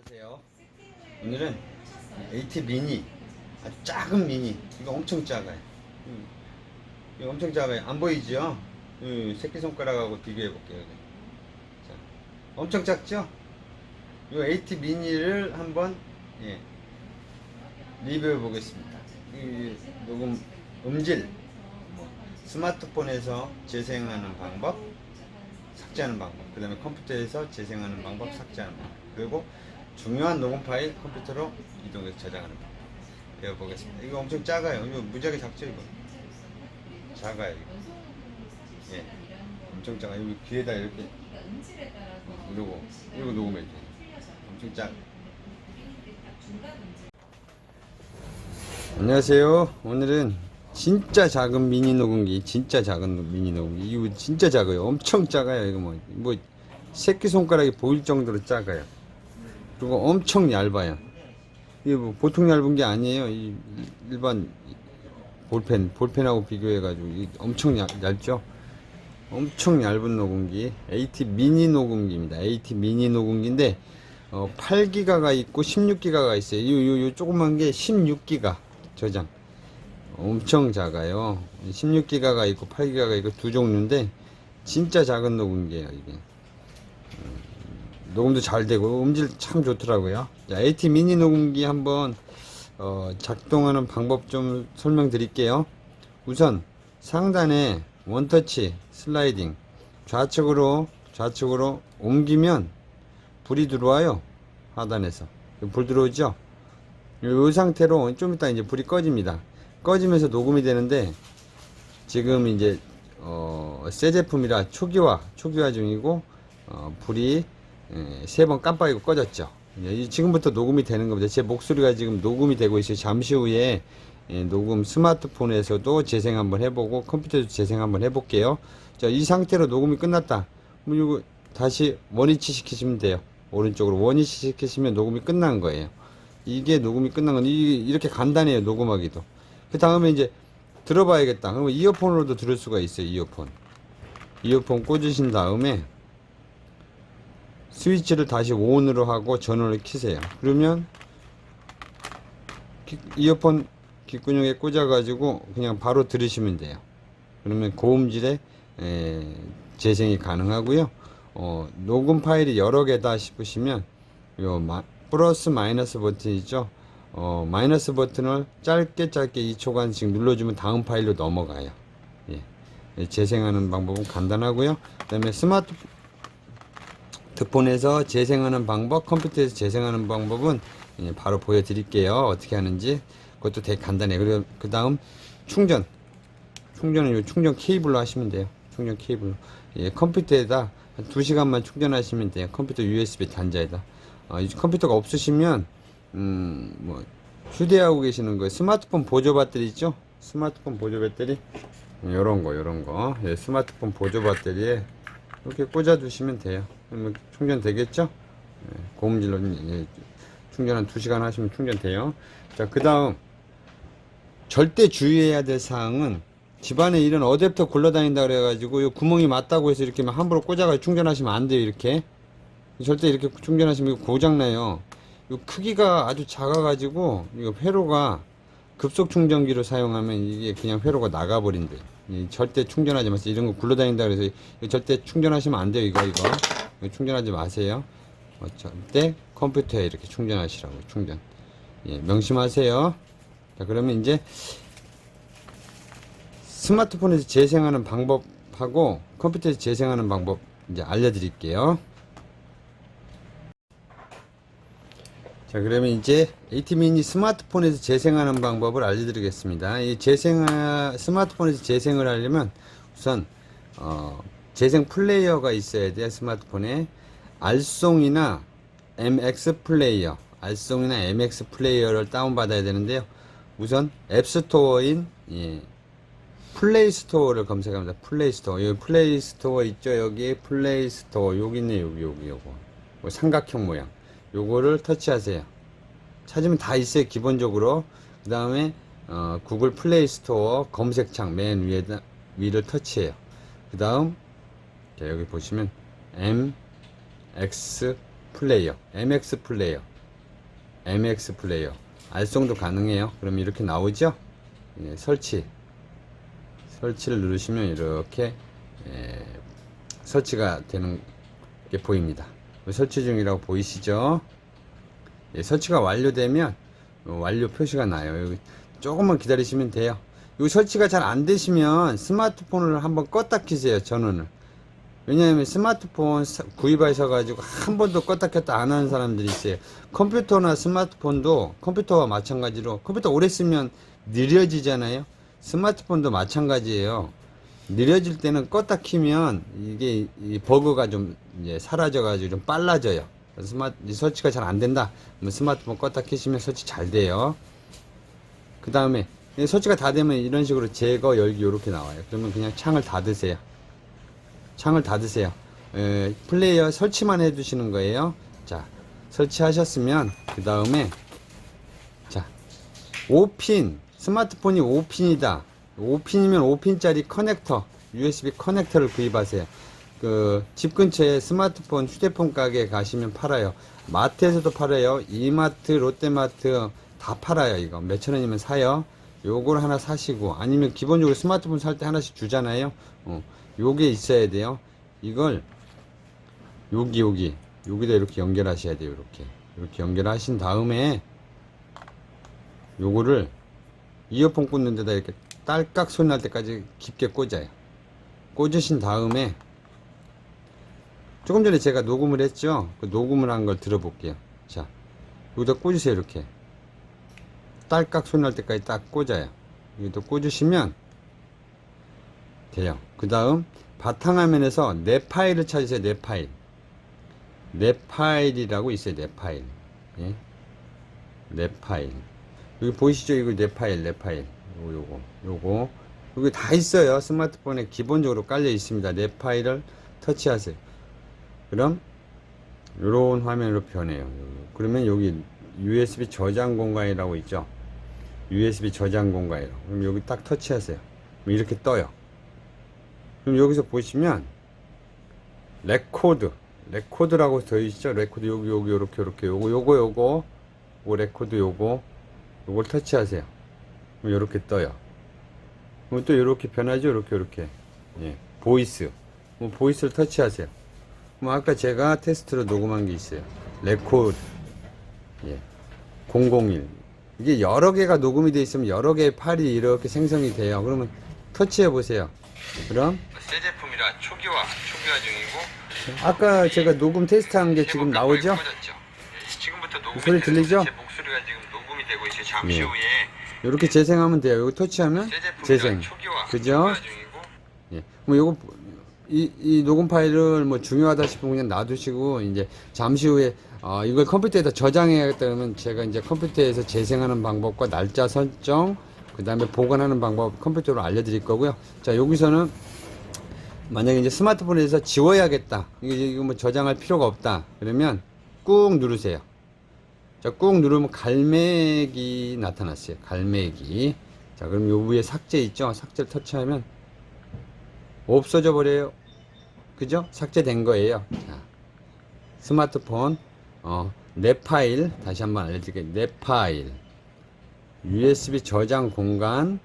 안녕하세요. 오늘은 AT 미니, 아주 작은 미니. 이거 엄청 작아요. 이거 엄청 작아요. 안 보이죠? 새끼손가락하고 비교해 볼게요. 자, 엄청 작죠? 이 AT 미니를 한번 리뷰해 보겠습니다. 녹음 음질, 스마트폰에서 재생하는 방법, 삭제하는 방법, 그 다음에 컴퓨터에서 재생하는 방법, 삭제하는 방법, 그리고 중요한 녹음 파일 컴퓨터로 이동해서 저장하는 방법 배워보겠습니다. 이거 엄청 작아요. 이거 무지하게 작죠? 이거 작아요. 이거. 예, 엄청 작아요. 여기 귀에다 이렇게 이러고 녹음해줘요. 엄청 작. 안녕하세요. 오늘은 진짜 작은 미니 녹음기, 진짜 작은 미니 녹음기. 이거 진짜 작아요. 엄청 작아요. 이거 뭐 새끼손가락이 보일 정도로 작아요. 그리고 엄청 얇아요. 이게 뭐 보통 얇은 게 아니에요. 이 일반 볼펜하고 비교해가지고 엄청 얇죠. 엄청 얇은 녹음기, AT 미니 녹음기입니다. AT 미니 녹음기인데 8기가가 있고 16기가가 있어요. 요 조그만 게 16기가 저장. 엄청 작아요. 16기가가 있고 8기가가 있고 두 종류인데 진짜 작은 녹음기예요. 이게 녹음도 잘 되고 음질 참 좋더라고요. 자, AT 미니 녹음기 한번 작동하는 방법 좀 설명드릴게요. 우선 상단에 원터치 슬라이딩 좌측으로 옮기면 불이 들어와요. 하단에서 불 들어오죠. 이 상태로 좀 이따 이제 불이 꺼집니다. 꺼지면서 녹음이 되는데 지금 이제 새 제품이라 초기화 중이고 불이 3번 깜빡이고 꺼졌죠. 지금부터 녹음이 되는 겁니다. 제 목소리가 지금 녹음이 되고 있어요. 잠시 후에 녹음 스마트폰에서도 재생 한번 해보고 컴퓨터에도 재생 한번 해볼게요. 자, 이 상태로 녹음이 끝났다. 이거 다시 원위치 시키시면 돼요. 오른쪽으로 원위치 시키시면 녹음이 끝난 거예요. 이게 녹음이 끝난 건 이렇게 간단해요. 녹음하기도. 그 다음에 이제 들어봐야겠다. 그러면 이어폰으로도 들을 수가 있어요. 이어폰 꽂으신 다음에 스위치를 다시 ON으로 하고 전원을 켜세요. 그러면 이어폰 귓구녕에 꽂아 가지고 그냥 바로 들으시면 돼요. 그러면 고음질의 재생이 가능하고요. 녹음 파일이 여러 개다 싶으시면 요 플러스 마이너스 버튼이죠. 마이너스 버튼을 짧게 2초간 지금 눌러주면 다음 파일로 넘어가요. 재생하는 방법은 간단하고요. 그 다음에 스마트폰에서 재생하는 방법, 컴퓨터에서 재생하는 방법은 바로 보여드릴게요. 어떻게 하는지. 그것도 되게 간단해요. 그리고 그 다음 충전은 이 충전 케이블로 하시면 돼요. 충전 케이블로. 컴퓨터에다 한 2시간만 충전하시면 돼요. 컴퓨터 USB 단자에다. 컴퓨터가 없으시면 뭐 휴대하고 계시는 거 스마트폰 보조 배터리 있죠? 스마트폰 보조 배터리 요런 거 스마트폰 보조 배터리에 이렇게 꽂아 두시면 돼요. 그러면 충전 되겠죠? 고음질로 충전 한 2시간 하시면 충전돼요. 자, 그 다음 절대 주의해야 될 사항은 집안에 이런 어댑터 굴러다닌다 그래가지고 이 구멍이 맞다고 해서 이렇게 함부로 꽂아가지고 충전하시면 안 돼요. 이렇게 절대 이렇게 충전하시면 이거 고장나요. 이 크기가 아주 작아가지고 이거 회로가 급속 충전기로 사용하면 이게 그냥 회로가 나가버린대. 절대 충전하지 마세요. 이런 거 굴러다닌다 그래서 절대 충전하시면 안 돼요. 이거 충전하지 마세요. 절대 컴퓨터에 이렇게 충전하시라고. 충전. 명심하세요. 자, 그러면 이제 스마트폰에서 재생하는 방법하고 컴퓨터에서 재생하는 방법 이제 알려드릴게요. 자, 그러면 이제 AT 미니 스마트폰에서 재생하는 방법을 알려드리겠습니다. 스마트폰에서 재생을 하려면 우선 재생 플레이어가 있어야 돼요. 스마트폰에 알송이나 MX 플레이어를 다운받아야 되는데요. 우선 앱스토어인 플레이스토어를 검색합니다. 플레이스토어. 여기 플레이스토어 있죠? 여기 플레이스토어. 여기 있네. 요거. 삼각형 모양. 요거를 터치하세요. 찾으면 다 있어요. 기본적으로. 그 다음에 구글 플레이스토어 검색창 맨 위를 터치해요. 그 다음 여기 보시면 MX 플레이어 MX 플레이어 알송도 가능해요. 그럼 이렇게 나오죠. 예, 설치를 누르시면 이렇게 설치가 되는 게 보입니다. 설치 중이라고 보이시죠? 예, 설치가 완료되면 완료 표시가 나요. 여기 조금만 기다리시면 돼요. 이 설치가 잘 안 되시면 스마트폰을 한번 껐다 키세요. 전원을. 왜냐하면 스마트폰 구입하셔가지고 한 번도 껐다 켰다 안 하는 사람들이 있어요. 컴퓨터나 스마트폰도 컴퓨터와 마찬가지로 컴퓨터 오래 쓰면 느려지잖아요. 스마트폰도 마찬가지예요. 느려질 때는 껐다 키면 이게 이 버그가 좀 이제 사라져가지고 좀 빨라져요. 설치가 잘 안 된다. 스마트폰 껐다 키시면 설치 잘 돼요. 그 다음에 설치가 다 되면 이런 식으로 제거 열기 이렇게 나와요. 그러면 그냥 창을 닫으세요. 창을 닫으세요. 플레이어 설치만 해 두시는 거예요. 자, 설치하셨으면 그 다음에 자 5핀 스마트폰이 5핀이다. 5핀이면 5핀짜리 커넥터 USB 커넥터를 구입하세요. 그 집 근처에 스마트폰 휴대폰 가게에 가시면 팔아요. 마트에서도 팔아요. 이마트, 롯데마트 다 팔아요. 이거 몇천 원이면 사요. 요걸 하나 사시고, 아니면 기본적으로 스마트폰 살 때 하나씩 주잖아요. 요게 있어야 돼요. 이걸 여기다 이렇게 연결하셔야 돼요. 이렇게 연결하신 다음에 요거를 이어폰 꽂는 데다 이렇게 딸깍 소리 날 때까지 깊게 꽂아요. 꽂으신 다음에 조금 전에 제가 녹음을 했죠. 그 녹음을 한 걸 들어볼게요. 자, 여기다 꽂으세요. 이렇게 딸깍 소리 날 때까지 딱 꽂아요. 여기다 꽂으시면 돼요. 그 다음 바탕화면에서 내 파일을 찾으세요. 내 파일이라고 있어요. 내 파일. 예? 내 파일. 여기 보이시죠? 이거 내 파일. 요거 여기 다 있어요. 스마트폰에 기본적으로 깔려 있습니다. 내 파일을 터치하세요. 그럼 이런 화면으로 변해요. 그러면 여기 USB 저장 공간이라고 있죠. USB 저장 공간이라고. 그럼 여기 딱 터치하세요. 그럼 이렇게 떠요. 그럼 여기서 보시면 레코드라고 되어 있죠. 레코드 여기 요렇게 요거 레코드 요걸 터치하세요. 그럼 요렇게 떠요. 그럼 또 요렇게 변하죠. 요렇게 예. 보이스를 터치하세요. 그럼 아까 제가 테스트로 녹음한 게 있어요. 레코드 001 이게 여러 개가 녹음이 되어 있으면 여러 개의 파일이 이렇게 생성이 돼요. 그러면 터치해 보세요. 그럼 새 제품이라 초기화 중이고, 아까 제가 녹음 테스트한 게 지금 나오죠? 지금부터 녹음이 소리 들리죠? 제 목소리가 지금 녹음이 되고 있어요. 잠시 후에 이렇게 재생하면 돼요. 이거 터치하면 재생. 그죠? 예. 뭐 요거 이 녹음 파일을 뭐 중요하다 싶으면 그냥 놔두시고, 이제 잠시 후에 이걸 컴퓨터에다 저장해야겠다 그러면 제가 이제 컴퓨터에서 재생하는 방법과 날짜 설정, 그 다음에 보관하는 방법 컴퓨터로 알려드릴 거고요. 자, 여기서는 만약에 이제 스마트폰에서 지워야겠다, 이거 뭐 저장할 필요가 없다 그러면 꾹 누르세요. 자, 꾹 누르면 갈매기 나타났어요. 갈매기. 자, 그럼 요 위에 삭제 있죠? 삭제를 터치하면 없어져 버려요. 그죠? 삭제된 거예요. 자, 스마트폰 내 파일 다시 한번 알려드릴게요. 내 파일 USB 저장 공간,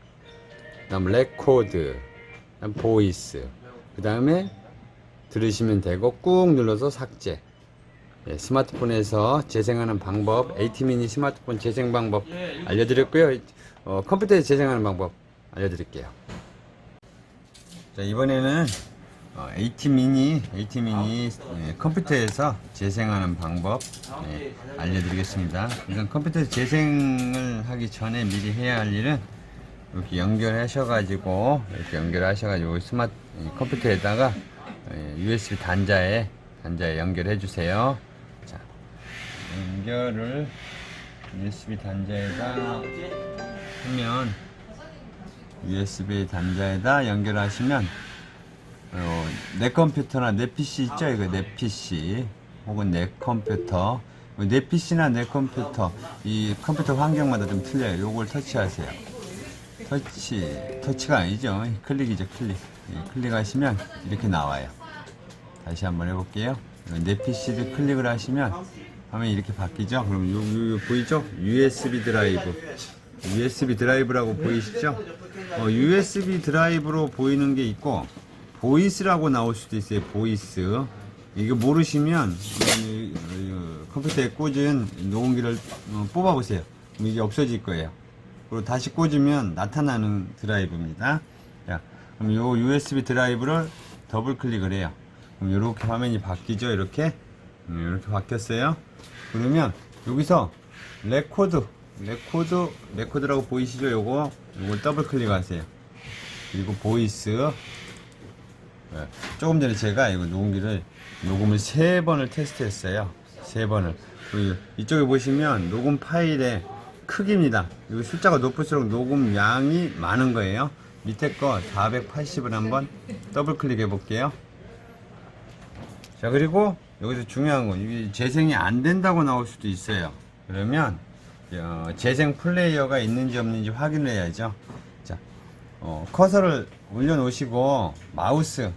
그 다음 레코드, 그 다음 보이스, 그 다음에 들으시면 되고 꾹 눌러서 삭제. 예, 스마트폰에서 재생하는 방법, ATmini 스마트폰 재생 방법 알려드렸고요. 컴퓨터에서 재생하는 방법 알려드릴게요. 자, 이번에는 ATmini 컴퓨터에서 재생하는 방법 알려드리겠습니다. 이건 컴퓨터에서 재생을 하기 전에 미리 해야 할 일은 이렇게 연결하셔가지고 컴퓨터에다가 USB 단자에 연결해 주세요. 자, 연결을 USB 단자에다 하면 USB 단자에다 연결하시면 내 컴퓨터나 내 PC 있죠? 이거 내 PC 혹은 내 컴퓨터, 내 PC나 내 컴퓨터, 이 컴퓨터 환경마다 좀 틀려요. 요걸 터치하세요. 터치가 아니죠. 클릭이죠. 클릭하시면 이렇게 나와요. 다시 한번 해볼게요. 내 PC도 클릭을 하시면 화면이 이렇게 바뀌죠. 그럼 요 보이죠? USB 드라이브라고 보이시죠? USB 드라이브로 보이는 게 있고 보이스라고 나올 수도 있어요. 보이스. 이거 모르시면 컴퓨터에 꽂은 녹음기를 뽑아 보세요. 그럼 이게 없어질 거예요. 그리고 다시 꽂으면 나타나는 드라이브입니다. 자, 그럼 요 USB 드라이브를 더블 클릭을 해요. 그럼 이렇게 화면이 바뀌죠. 이렇게 바뀌었어요. 그러면 여기서 레코드라고 보이시죠? 요거 더블 클릭하세요. 그리고 보이스. 조금 전에 제가 이거 녹음을 3번을 테스트했어요. 3번을. 이쪽에 보시면 녹음 파일의 크기입니다. 여기 숫자가 높을수록 녹음 양이 많은 거예요. 밑에 거 480을 한번 더블 클릭해 볼게요. 자, 그리고 여기서 중요한 건 이게 재생이 안 된다고 나올 수도 있어요. 그러면 재생 플레이어가 있는지 없는지 확인을 해야죠. 자, 커서를 올려 놓으시고 마우스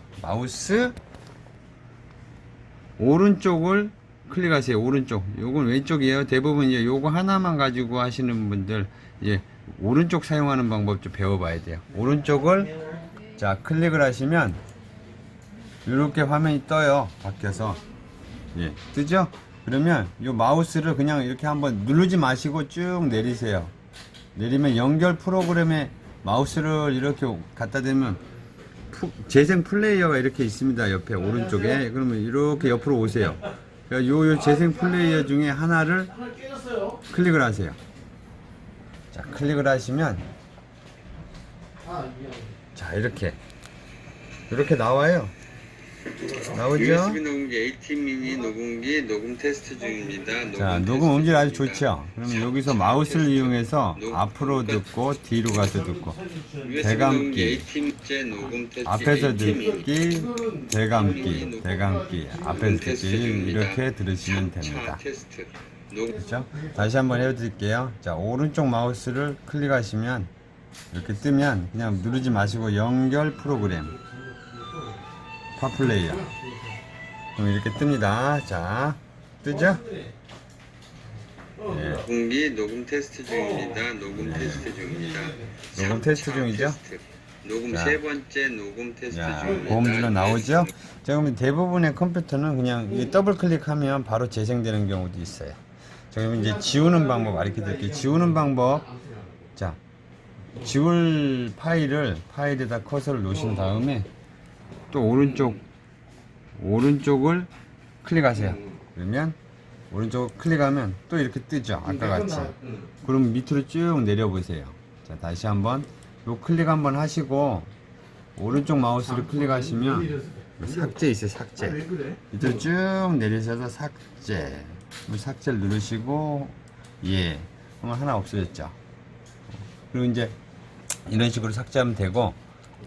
오른쪽을 클릭하세요. 오른쪽. 요건 왼쪽이에요. 대부분 이제 요거 하나만 가지고 하시는 분들 이제 오른쪽 사용하는 방법 좀 배워봐야 돼요. 오른쪽을 자 클릭을 하시면 이렇게 화면이 떠요. 바뀌어서 뜨죠? 그러면 이 마우스를 그냥 이렇게 한번 누르지 마시고 쭉 내리세요. 내리면 연결 프로그램에 마우스를 이렇게 갖다 대면 재생 플레이어가 이렇게 있습니다. 옆에 오른쪽에. 그러면 이렇게 옆으로 오세요. 요 재생 플레이어 중에 하나를 클릭을 하세요. 자, 클릭을 하시면 자, 이렇게 나와요. 나오죠? USB 녹음기 AT 미니 녹음기 녹음 테스트 중입니다. 자, 녹음 음질 아주 좋죠? 그러면 여기서 마우스를 이용해서 앞으로 듣고 뒤로 가서 듣고 대감기 앞에서 듣기 대감기 앞에서 듣기 이렇게 들으시면 됩니다. 그렇죠? 다시 한번 해드릴게요. 자, 오른쪽 마우스를 클릭하시면 이렇게 뜨면 그냥 누르지 마시고 연결 프로그램 파플레이어 그럼 이렇게 뜹니다. 자, 뜨죠? 녹음기 녹음 테스트 중입니다. 녹음 테스트 중입니다. 녹음 테스트 중이죠? 녹음 자, 세 번째 녹음 테스트 중입니다. 보험질로 나오죠? 자, 그럼 대부분의 컴퓨터는 그냥 이 더블 클릭하면 바로 재생되는 경우도 있어요. 자, 그럼 이제 지우는 방법 알려 드릴게요. 지우는 방법. 자, 지울 파일에다 커서를 놓으신 다음에 또 오른쪽을 클릭하세요. 그러면 오른쪽 클릭하면 또 이렇게 뜨죠. 아까 같이. 그럼 밑으로 쭉 내려보세요. 자, 다시 한번 요 클릭 한번 하시고 오른쪽 마우스를 클릭하시면 삭제 있어요. 삭제. 밑으로 쭉 내리셔서 삭제를 누르시고 그러면 하나 없어졌죠. 그리고 이제 이런 식으로 삭제하면 되고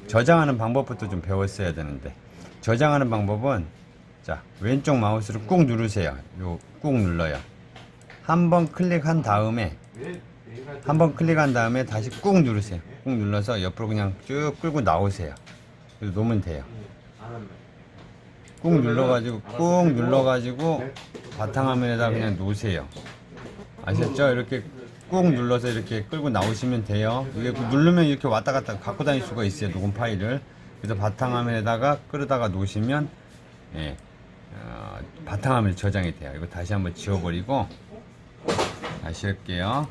저장하는 방법부터 좀 배웠어야 되는데 저장하는 방법은 자 왼쪽 마우스를 꾹 누르세요. 꾹 눌러요. 한 번 클릭한 다음에 다시 꾹 누르세요. 꾹 눌러서 옆으로 그냥 쭉 끌고 나오세요. 그래서 놓으면 돼요. 꾹 눌러가지고 바탕화면에다 그냥 놓으세요. 아셨죠? 이렇게 꾹 눌러서 이렇게 끌고 나오시면 돼요. 이게 누르면 이렇게 왔다 갔다 갖고 다닐 수가 있어요. 녹음 파일을. 그래서 바탕화면에다가 끌어다가 놓으시면 바탕화면에 저장이 돼요. 이거 다시 한번 지워버리고 다시 할게요.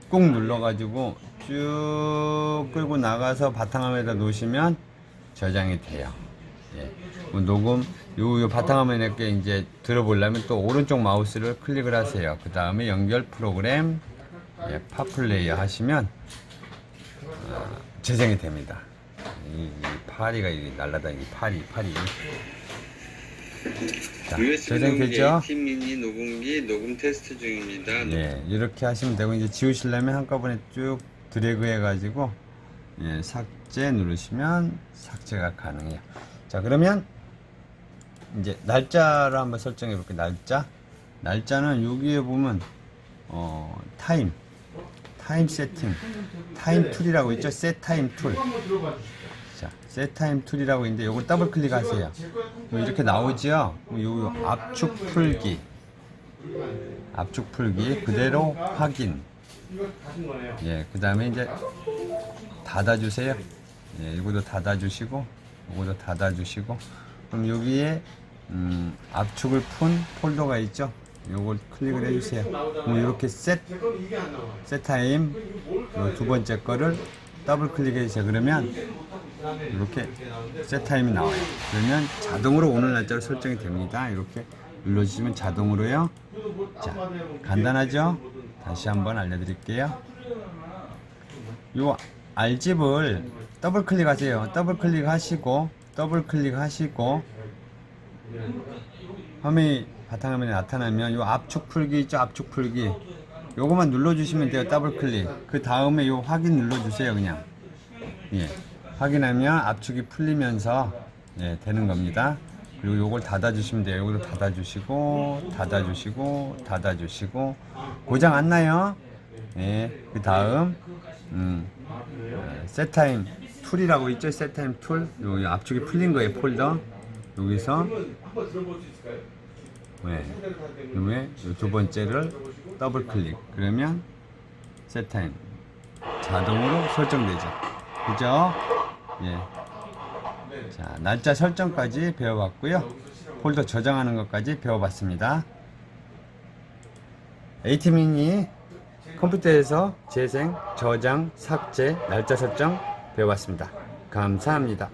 꾹 눌러가지고 쭉 끌고 나가서 바탕화면에다 놓으시면 저장이 돼요. 녹음 요 바탕화면에 이제 들어보려면 또 오른쪽 마우스를 클릭을 하세요. 그 다음에 연결 프로그램 파플레이어 하시면 재생이 됩니다. 이 파리가 날라다니는 파리. 자, 재생되죠? AT 미니 녹음기 녹음 테스트 중입니다. 이렇게 하시면 되고 이제 지우시려면 한꺼번에 쭉 드래그 해가지고 삭제 누르시면 삭제가 가능해요. 자, 그러면 이제 날짜를 한번 설정해 볼게요. 날짜는 여기에 보면 타임 세팅 타임 툴이라고 있죠. 셋 타임 툴. 자, 셋타임 툴이라고 있는데 요걸 더블 클릭하세요. 이렇게 나오죠. 요 압축 풀기, 압축 풀기 그대로 확인. 예, 그 다음에 이제 닫아주세요. 예, 이것도 닫아주시고, 이것도 닫아주시고. 그럼 여기에 압축을 푼 폴더가 있죠. 요걸 클릭을 해주세요. 그럼 이렇게 셋타임 두 번째 거를 더블 클릭해주세요. 그러면 이렇게 셋타임이 나와요. 그러면 자동으로 오늘 날짜로 설정이 됩니다. 이렇게 눌러주시면 자동으로요. 자, 간단하죠? 다시 한번 알려드릴게요. 요 R집을 더블 클릭하세요. 더블 클릭하시고, 더블 클릭하시고, 화면이 바탕화면에 나타나면 요 압축 풀기 있죠? 압축 풀기. 요거만 눌러주시면 돼요. 더블 클릭. 그 다음에 요 확인 눌러주세요. 그냥. 예. 확인하면 압축이 풀리면서 예, 되는 겁니다. 그리고 요걸 닫아주시면 돼요. 요걸 닫아주시고, 닫아주시고, 닫아주시고. 고장 안 나요? 예. 그 다음, 셋타임 툴이라고 있죠? 셋타임 툴. 요 압축이 풀린 거예요. 폴더. 여기서 네. 그다음에 두 번째를 더블 클릭. 그러면 셋타임 자동으로 설정되죠. 그죠? 예. 자, 날짜 설정까지 배워봤고요. 폴더 저장하는 것까지 배워봤습니다. AT미니 컴퓨터에서 재생, 저장, 삭제, 날짜 설정 배워봤습니다. 감사합니다.